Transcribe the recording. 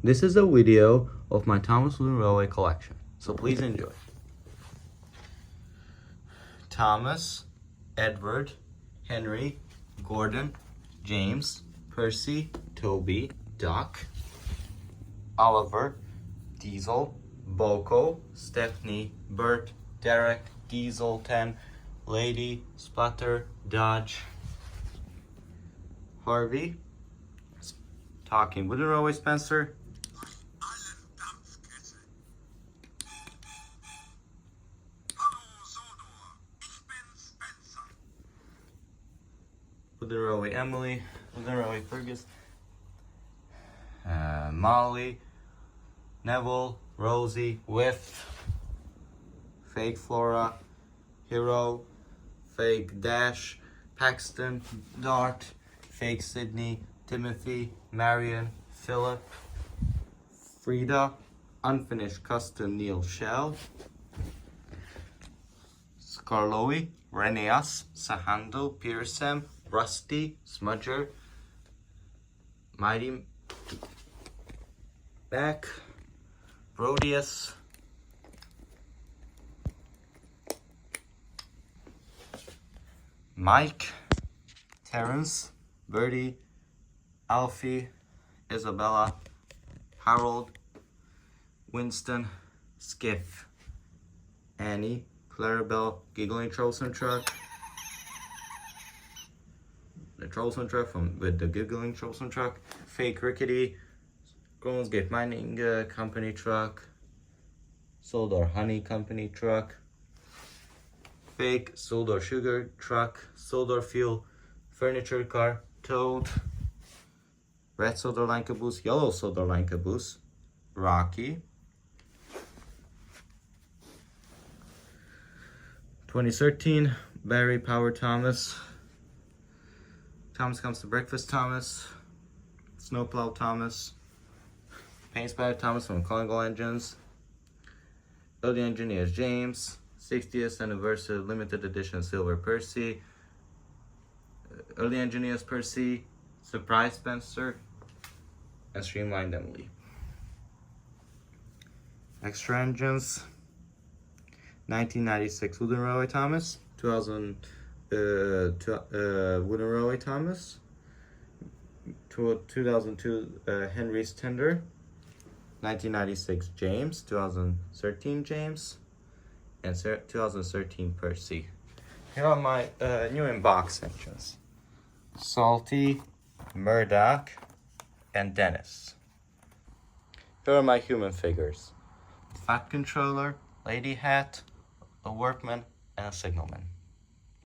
This is a video of my Thomas Wooden Railway collection, so please enjoy. Thomas, Edward, Henry, Gordon, James, Percy, Toby, Doc, Oliver, Diesel, Boko, Stephanie, Bert, Derek, Diesel 10, Lady, Splatter, Dodge, Harvey, Talking Wooden Railway Spencer, Wooden Railway Emily, Wooden Railway Fergus, Molly, Neville, Rosie, Whiff, Fake Flora, Hero, Fake Dash, Paxton, Dart, Fake Sydney, Timothy, Marion, Philip, Frida, Unfinished Custom Neil Shell, Scarloey, Reneas, Sahando, Pearson, Rusty, Smudger, Mighty Back, Rhodius, Mike, Terrence, Birdie, Alfie, Isabella, Harold, Winston, Skiff, Annie, Clarabelle, Giggling Trollson Truck, the Trollson Truck with the Giggling Trollson Truck, Fake Rickety, Groans Gate Mining Company Truck, Soldar Honey Company Truck, Fake Soldar Sugar Truck, Soldar Fuel Furniture Car, Toad, Red Soldar Line Caboose, Yellow Soldar Line Caboose, Rocky, 2013 Barry Power Thomas, Thomas Comes to Breakfast Thomas, Snowplow Thomas, Paint Spatter Thomas from Congo Engines, Early Engineers James, 60th Anniversary Limited Edition Silver Percy, Early Engineers Percy, Surprise Spencer, and Streamlined Emily. Extra Engines, 1996 Wooden Railway Thomas, 2000 Wooden Railway Thomas, 2002 Henry's Tender, 1996 James, 2013 James, and 2013 Percy. Here are my new in-box engines. Salty, Murdoch, and Dennis. Here are my human figures. Fat Controller, Lady Hat, a Workman, and a Signalman.